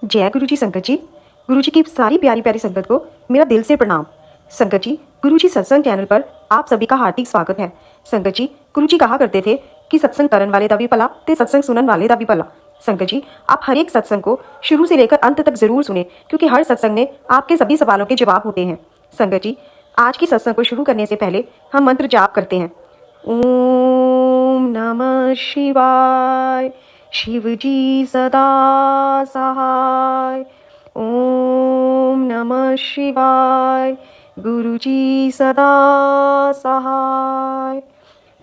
जय गुरु जी संगत जी। गुरु जी की सारी प्यारी प्यारी संगत को मेरा दिल से प्रणाम। संगत जी, गुरु जी सत्संग चैनल पर आप सभी का हार्दिक स्वागत है। संगत जी, गुरु जी कहा करते थे कि सत्संग करन वाले दा भी भला ते सत्संग सुनन वाले दा भी भला। संगत जी, आप हर एक सत्संग को शुरू से लेकर अंत तक जरूर सुने, क्योंकि हर सत्संग में आपके सभी सवालों के जवाब होते हैं। संगत जी, आज की सत्संग को शुरू करने से पहले हम मंत्र जाप करते हैं। ओम नमः शिवाय, शिव जी सदा सहाय। ओम नमः शिवाय, गुरु जी सदा सहाय।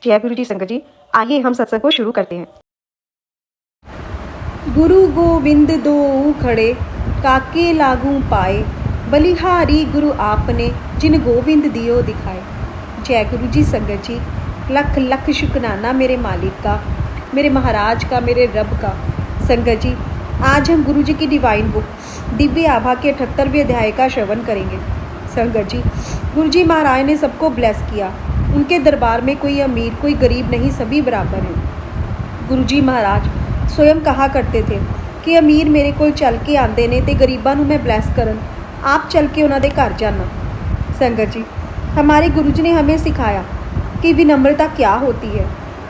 जय गुरु जी संगत जी, आइए हम सत्संग को शुरू करते हैं। गुरु गोविंद दो खड़े, काके लागू पाए, बलिहारी गुरु आपने, जिन गोविंद दियो दिखाए। जय गुरु जी संगत जी, लख लख शुक्राना मेरे मालिक का, मेरे महाराज का, मेरे रब का। संगत जी, आज हम गुरु जी की डिवाइन बुक दिव्य आभा के 78वें अध्याय का श्रवण करेंगे। संगत जी, गुरु जी महाराज ने सबको ब्लेस किया। उनके दरबार में कोई अमीर कोई गरीब नहीं, सभी बराबर हैं। गुरु जी महाराज स्वयं कहा करते थे कि अमीर मेरे कोल चल के आंदे ने ते गरीबां नूं मैं ब्लैस करन, आप चल के उन्हां दे घर जाना। संगत जी, हमारे गुरु जी ने हमें सिखाया कि विनम्रता क्या होती है।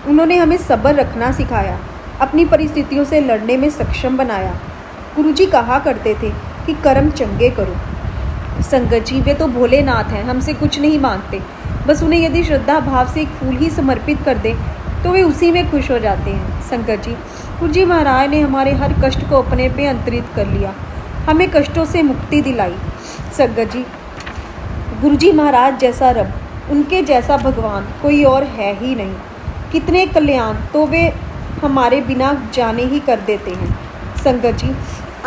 उन्होंने हमें सब्र रखना सिखाया, अपनी परिस्थितियों से लड़ने में सक्षम बनाया। गुरु जी कहा करते थे कि कर्म चंगे करो। संगत जी, वे तो भोलेनाथ हैं, हमसे कुछ नहीं मांगते। बस उन्हें यदि श्रद्धा भाव से एक फूल ही समर्पित कर दें तो वे उसी में खुश हो जाते हैं। संगत जी, गुरु जी महाराज ने हमारे हर कष्ट को अपने पे अंतरित कर लिया, हमें कष्टों से मुक्ति दिलाई। संगत जी, गुरु जी महाराज जैसा रब, उनके जैसा भगवान कोई और है ही नहीं। कितने कल्याण तो वे हमारे बिना जाने ही कर देते हैं। संगत जी,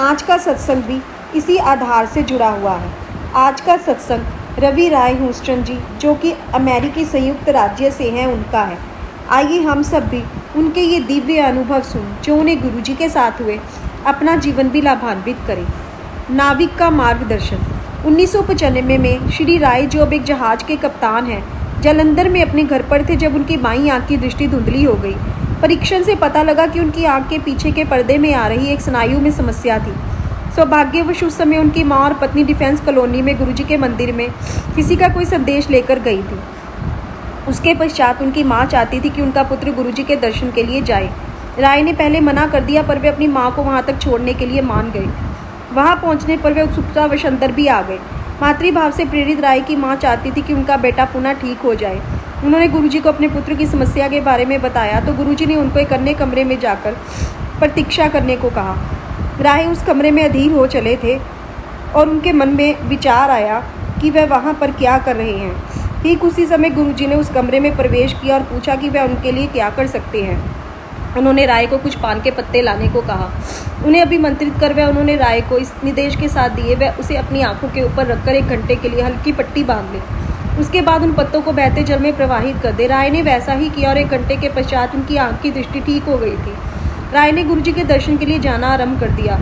आज का सत्संग भी इसी आधार से जुड़ा हुआ है। आज का सत्संग रवि राय ह्यूस्टन जी, जो कि अमेरिकी संयुक्त राज्य से हैं, उनका है। आइए हम सब भी उनके ये दिव्य अनुभव सुन जो उन्हें गुरु जी के साथ हुए, अपना जीवन भी लाभान्वित करें। नाविक का मार्गदर्शन। 1995 में श्री राय, जो अब एक जहाज के कप्तान हैं, जालंधर में अपने घर पर थे जब उनकी बाईं आंख की दृष्टि धुंधली हो गई। परीक्षण से पता लगा कि उनकी आंख के पीछे के पर्दे में आ रही एक स्नायु में समस्या थी। सौभाग्यवश उस समय उनकी माँ और पत्नी डिफेंस कॉलोनी में गुरुजी के मंदिर में किसी का कोई संदेश लेकर गई थी। उसके पश्चात उनकी माँ चाहती थी कि उनका पुत्र गुरुजी के दर्शन के लिए जाए। राय ने पहले मना कर दिया, पर वे अपनी माँ को वहाँ तक छोड़ने के लिए मान गए। वहाँ पहुँचने पर वे उत्सुकतावश अंदर भी आ गए। मातृभाव से प्रेरित राय की माँ चाहती थी कि उनका बेटा पुनः ठीक हो जाए। उन्होंने गुरुजी को अपने पुत्र की समस्या के बारे में बताया तो गुरुजी ने उनको एक अन्य कमरे में जाकर प्रतीक्षा करने को कहा। राय उस कमरे में अधीर हो चले थे और उनके मन में विचार आया कि वह वहाँ पर क्या कर रहे हैं। ठीक उसी समय गुरुजी ने उस कमरे में प्रवेश किया और पूछा कि वह उनके लिए क्या कर सकते हैं। उन्होंने राय को कुछ पान के पत्ते लाने को कहा। उन्हें अभिमंत्रित कर वह उन्होंने राय को इस निर्देश के साथ दिए वह उसे अपनी आंखों के ऊपर रखकर 1 घंटे के लिए हल्की पट्टी बांध ले। उसके बाद उन पत्तों को बहते जल में प्रवाहित कर दे। राय ने वैसा ही किया और 1 घंटे के पश्चात उनकी आंख की दृष्टि ठीक हो गई थी। राय ने गुरुजी के दर्शन के लिए जाना आरंभ कर दिया।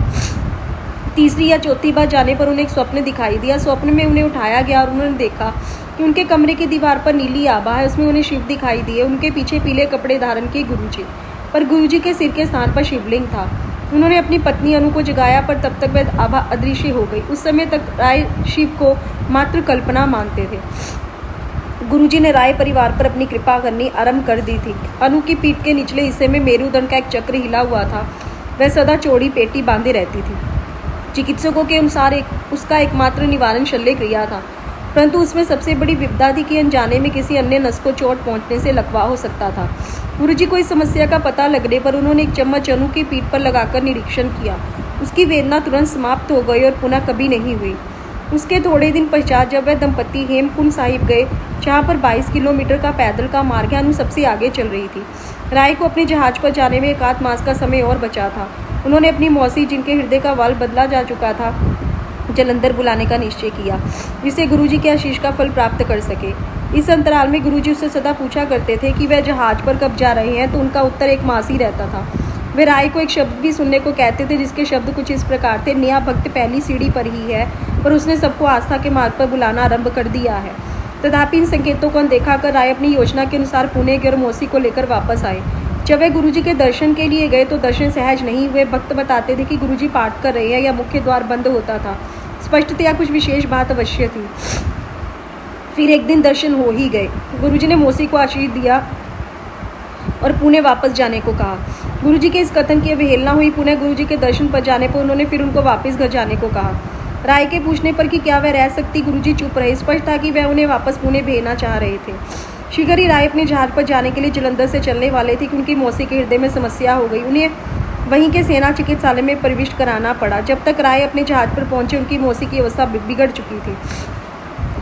तीसरी या चौथी बार जाने पर उन्हें एक स्वप्न दिखाई दिया। स्वप्न में उन्हें उठाया गया और उन्होंने देखा कि उनके कमरे की दीवार पर नीली आभा है। उसमें उन्हें शिव दिखाई दिए। उनके पीछे पीले कपड़े धारण किए गुरुजी, पर गुरुजी के सिर के स्थान पर शिवलिंग था। उन्होंने अपनी पत्नी अनु को जगाया, पर तब तक वह आभा अदृश्य हो गई। उस समय तक राय शिव को मात्र कल्पना मानते थे। गुरुजी ने राय परिवार पर अपनी कृपा करनी आरंभ कर दी थी। अनु की पीठ के निचले हिस्से में मेरुदंड का एक चक्र हिला हुआ था। वह सदा चौड़ी पेटी बांधे रहती थी। चिकित्सकों के अनुसार उसका एकमात्र निवारण शल्य क्रिया था, परंतु उसमें सबसे बड़ी विपदा थी कि अनजाने में किसी अन्य नस को चोट पहुंचने से लकवा हो सकता था। गुरुजी को इस समस्या का पता लगने पर उन्होंने एक चम्मच अनु की पीठ पर लगाकर निरीक्षण किया। उसकी वेदना तुरंत समाप्त हो गई और पुनः कभी नहीं हुई। उसके थोड़े दिन पश्चात जब वह दंपत्ति हेमकुंड साहिब गए, जहाँ पर 22 किलोमीटर का पैदल का मार्ग है, अनु सबसे आगे चल रही थी। राय को अपने जहाज पर जाने में 1 मास का समय और बचा था। उन्होंने अपनी मौसी, जिनके हृदय का वाल्व बदला जा चुका था, जालंधर बुलाने का निश्चय किया, जिससे गुरुजी के आशीष का फल प्राप्त कर सके। इस अंतराल में गुरुजी उससे सदा पूछा करते थे कि वह जहाज पर कब जा रहे हैं, तो उनका उत्तर 1 मास ही रहता था। वे राय को एक शब्द भी सुनने को कहते थे, जिसके शब्द कुछ इस प्रकार थे: नया भक्त पहली सीढ़ी पर ही है, पर उसने सबको आस्था के मार्ग पर बुलाना आरंभ कर दिया है। तथापि इन संकेतों को अनदेखा कर राय अपनी योजना के अनुसार पुणे गए और मौसी को लेकर वापस आए। जब वे गुरुजी के दर्शन के लिए गए तो दर्शन सहज नहीं हुए। भक्त बताते थे कि गुरुजी पाठ कर रहे हैं या मुख्य द्वार बंद होता था। स्पष्टतया कुछ विशेष बात अवश्य थी। फिर एक दिन दर्शन हो ही गए। गुरुजी ने मौसी को आशीष दिया और पुणे वापस जाने को कहा। गुरुजी के इस कथन की अवहेलना हुई। पुणे गुरुजी के दर्शन पर जाने पर उन्होंने फिर उनको वापस घर जाने को कहा। राय के पूछने पर कि क्या वह रह सकती, गुरुजी चुप रहे। स्पष्ट था कि वह उन्हें वापस पुणे भेजना चाह रहे थे। शीघ्र ही राय अपने जहाज पर जाने के लिए जालंधर से चलने वाले थे कि उनकी मौसी के हृदय में समस्या हो गई। उन्हें वहीं के सेना चिकित्सालय में प्रविष्ट कराना पड़ा। जब तक राय अपने जहाज पर पहुंचे उनकी मौसी की अवस्था बिगड़ चुकी थी।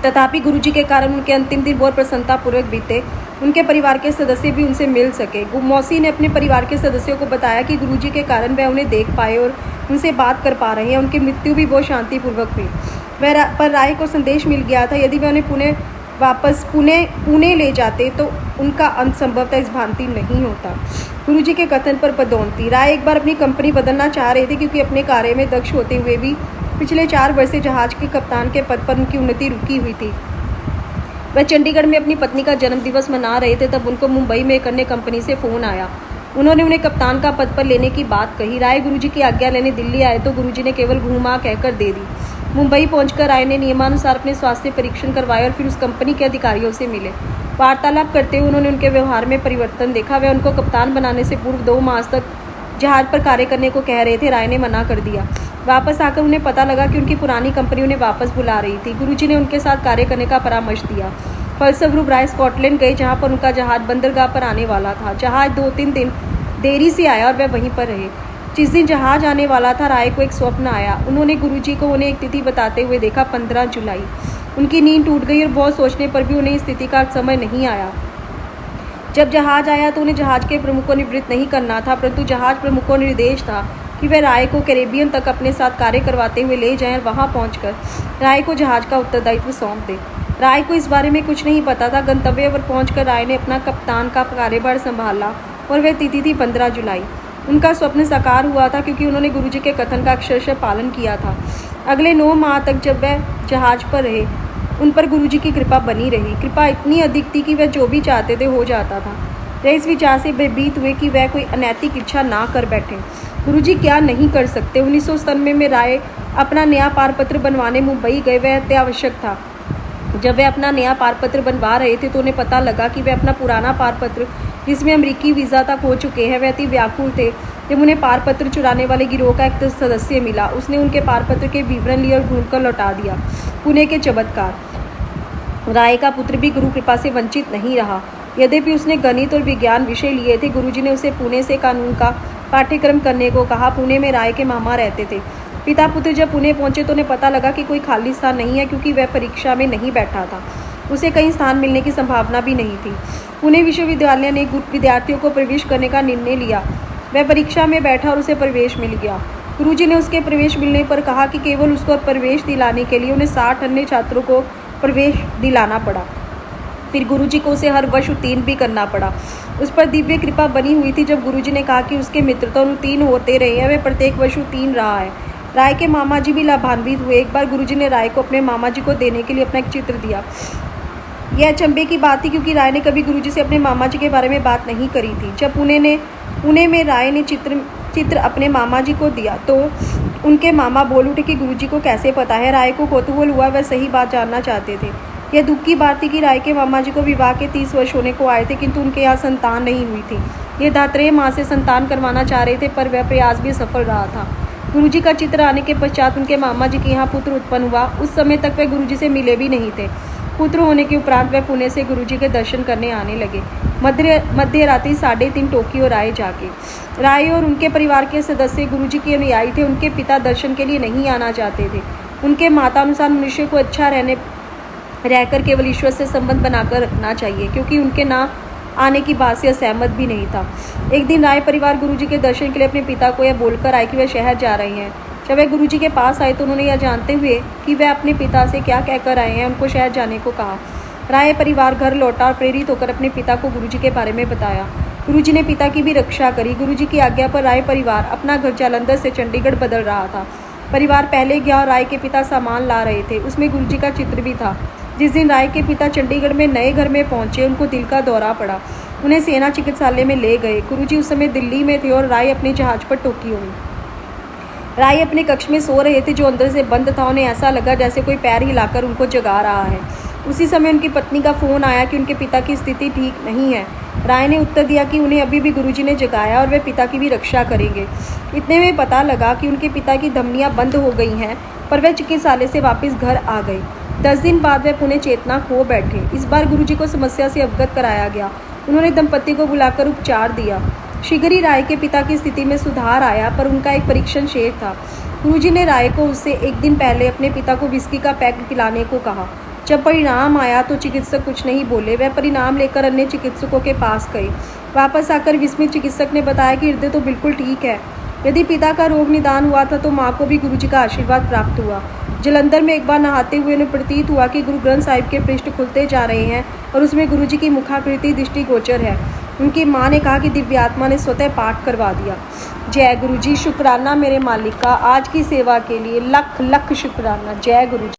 तथापि गुरुजी के कारण उनके अंतिम दिन बहुत प्रसन्नतापूर्वक बीते। उनके परिवार के सदस्य भी उनसे मिल सके। मौसी ने अपने परिवार के सदस्यों को बताया कि गुरुजी के कारण वह उन्हें देख पाए और उनसे बात कर पा रहे हैं। उनकी मृत्यु भी बहुत शांतिपूर्वक हुई। पर राय को संदेश मिल गया था, यदि वह उन्हें पुणे ले जाते तो उनका अंत संभवतः इस भांति नहीं होता। गुरुजी के कथन पर पदोन्नति। राय एक बार अपनी कंपनी बदलना चाह रहे थे क्योंकि अपने कार्य में दक्ष होते हुए भी पिछले 4 वर्ष से जहाज के कप्तान के पद पर उनकी उन्नति रुकी हुई थी। वह चंडीगढ़ में अपनी पत्नी का जन्मदिवस मना रहे थे, तब उनको मुंबई में एक अन्य कंपनी से फ़ोन आया। उन्होंने उन्हें कप्तान का पद पर लेने की बात कही। राय गुरुजी की आज्ञा लेने दिल्ली आए तो गुरुजी ने केवल घूमा कहकर दे दी। मुंबई पहुंचकर राय ने नियमानुसार अपने स्वास्थ्य परीक्षण करवाए और फिर उस कंपनी के अधिकारियों से मिले। वार्तालाप करते हुए उन्होंने उनके व्यवहार में परिवर्तन देखा। वह उनको कप्तान बनाने से पूर्व 2 मास तक जहाज पर कार्य करने को कह रहे थे। राय ने मना कर दिया। वापस आकर उन्हें पता लगा कि उनकी पुरानी कंपनी उन्हें वापस बुला रही थी। गुरुजी ने उनके साथ कार्य करने का परामर्श दिया। फलस्वरूप राय स्कॉटलैंड गए, जहां पर उनका जहाज बंदरगाह पर आने वाला था। जहाज 2-3 दिन देरी से आया और वह वहीं पर रहे। जिस दिन जहाज आने वाला था, राय को एक स्वप्न आया। उन्होंने गुरुजी को उन्हें एक तिथि बताते हुए देखा, 15 जुलाई। उनकी नींद टूट गई और बहुत सोचने पर भी उन्हें इस तिथि का समय नहीं आया। जब जहाज आया तो उन्हें जहाज के प्रमुख को निवृत्त नहीं करना था, परंतु जहाज प्रमुख को निर्देश था कि वे राय को कैरेबियन तक अपने साथ कार्य करवाते हुए ले जाएं और वहां पहुंचकर राय को जहाज का उत्तरदायित्व सौंप दें। राय को इस बारे में कुछ नहीं पता था। गंतव्य पर पहुंचकर राय ने अपना कप्तान का कार्यभार संभाला और वह तिथि थी 15 जुलाई। उनका स्वप्न साकार हुआ था क्योंकि उन्होंने गुरुजी के कथन का अक्षरशः पालन किया था। अगले 9 माह तक जब वह जहाज पर रहे, उन पर गुरुजी की कृपा बनी रही। कृपा इतनी अधिक थी कि वह जो भी चाहते थे हो जाता था। वह इस विचार से भयभीत हुए कि वह कोई अनैतिक इच्छा ना कर बैठे। गुरुजी क्या नहीं कर सकते। 1997 में राय अपना नया पारपत्र बनवाने मुंबई गए। वह अत्यावश्यक था। जब वे अपना नया पारपत्र बनवा रहे थे तो उन्हें पता लगा कि वे अपना पुराना पारपत्र, जिसमें अमेरिकी वीज़ा तक हो चुके हैं, वे अति व्याकुल थे। जब उन्हें पारपत्र चुराने वाले गिरोह का एक सदस्य मिला, उसने उनके पारपत्र के विवरण लिए और ढूंढकर लौटा दिया। पुणे के चमत्कार। राय का पुत्र भी गुरु कृपा से वंचित नहीं रहा। यद्यपि उसने गणित और विज्ञान विषय लिए थे, गुरुजी ने उसे पुणे से कानून का पाठ्यक्रम करने को कहा। पुणे में राय के मामा रहते थे। पिता पुत्र जब पुणे पहुंचे तो उन्हें पता लगा कि कोई खाली स्थान नहीं है, क्योंकि वह परीक्षा में नहीं बैठा था। उसे कहीं स्थान मिलने की संभावना भी नहीं थी। पुणे विश्वविद्यालय ने विद्यार्थियों को प्रवेश करने का निर्णय लिया। वह परीक्षा में बैठा और उसे प्रवेश मिल गया। गुरुजी ने उसके प्रवेश मिलने पर कहा कि केवल उसको प्रवेश दिलाने के लिए उन्हें 60 अन्य छात्रों को प्रवेश दिलाना पड़ा। फिर गुरुजी को उसे हर वर्ष उत्तीर्ण भी करना पड़ा। उस पर दिव्य कृपा बनी हुई थी। जब गुरुजी ने कहा कि उसके मित्र तो उत्तीर्ण होते रहे हैं, वे प्रत्येक वर्ष उत्तीर्ण रहा है। राय के मामा जी भी लाभान्वित हुए। एक बार गुरुजी ने राय को अपने मामा जी को देने के लिए अपना एक चित्र दिया। यह अचंभे की बात थी क्योंकि राय ने कभी गुरुजी से अपने मामा जी के बारे में बात नहीं करी थी। जब पुणे में राय ने चित्र अपने मामा जी को दिया तो उनके मामा बोल उठे कि गुरुजी को कैसे पता है। राय को कौतूहल हुआ, वह सही बात जानना चाहते थे। यह दुख की बात थी कि राय के मामा जी को विवाह के 30 वर्ष होने को आए थे, किंतु उनके यहाँ संतान नहीं हुई थी। ये दात्रेय माँ से संतान करवाना चाह रहे थे, पर वह प्रयास भी सफल रहा था। गुरुजी का चित्र आने के पश्चात उनके मामा जी के यहाँ पुत्र उत्पन्न हुआ। उस समय तक वे गुरुजी से मिले भी नहीं थे। पुत्र होने के उपरांत वह पुणे से गुरुजी के दर्शन करने आने लगे। मध्य रात्रि 3:30 टोक्यो राय जाके। राय और उनके परिवार के सदस्य गुरुजी के अनुयायी थे। उनके पिता दर्शन के लिए नहीं आना चाहते थे। उनके माता अनुसार मनुष्य को अच्छा रहकर केवल ईश्वर से संबंध बनाकर रखना चाहिए, क्योंकि उनके ना आने की बात से असहमत भी नहीं था। एक दिन राय परिवार गुरुजी के दर्शन के लिए अपने पिता को यह बोलकर आए कि वे शहर जा रहे हैं। जब वे गुरुजी के पास आए तो उन्होंने यह जानते हुए कि वे अपने पिता से क्या कहकर आए हैं, उनको शहर जाने को कहा। राय परिवार घर लौटा और प्रेरित होकर अपने पिता को गुरुजी के बारे में बताया। गुरुजी ने पिता की भी रक्षा करी। गुरुजी की आज्ञा पर राय परिवार अपना घर जालंधर से चंडीगढ़ बदल रहा था। परिवार पहले गया और राय के पिता सामान ला रहे थे। उसमें गुरुजी का चित्र भी था। जिस दिन राय के पिता चंडीगढ़ में नए घर में पहुंचे, उनको दिल का दौरा पड़ा। उन्हें सेना चिकित्सालय में ले गए। गुरुजी उस समय दिल्ली में थे और राय अपने जहाज पर टोक्यो में। राय अपने कक्ष में सो रहे थे जो अंदर से बंद था। उन्हें ऐसा लगा जैसे कोई पैर हिलाकर उनको जगा रहा है। उसी समय उनकी पत्नी का फ़ोन आया कि उनके पिता की स्थिति ठीक नहीं है। राय ने उत्तर दिया कि उन्हें अभी भी गुरुजी ने जगाया और वे पिता की भी रक्षा करेंगे। इतने में पता लगा कि उनके पिता की धमनियाँ बंद हो गई हैं, पर वे चिकित्सालय से वापस घर आ गए। 10 दिन बाद वे पुनः चेतना खो बैठे। इस बार गुरुजी को समस्या से अवगत कराया गया। उन्होंने दंपति को बुलाकर उपचार दिया। शीघ्र ही राय के पिता की स्थिति में सुधार आया, पर उनका एक परीक्षण शेष था। गुरुजी ने राय को उससे एक दिन पहले अपने पिता को विस्की का पैक पिलाने को कहा। जब परिणाम आया तो चिकित्सक कुछ नहीं बोले। वह परिणाम लेकर अन्य चिकित्सकों के पास गए। वापस आकर विस्मित चिकित्सक ने बताया कि हृदय तो बिल्कुल ठीक है। यदि पिता का रोग निदान हुआ था तो माँ को भी गुरुजी का आशीर्वाद प्राप्त हुआ। जलंधर में एक बार नहाते हुए उन्हें प्रतीत हुआ कि गुरु ग्रंथ साहिब के पृष्ठ खुलते जा रहे हैं और उसमें गुरुजी की मुखाकृति दृष्टिगोचर है। उनकी माँ ने कहा कि दिव्य आत्मा ने स्वतः पाठ करवा दिया। जय गुरुजी। शुक्राना मेरे मालिक का, आज की सेवा के लिए लख लख शुक्राना। जय गुरुजी।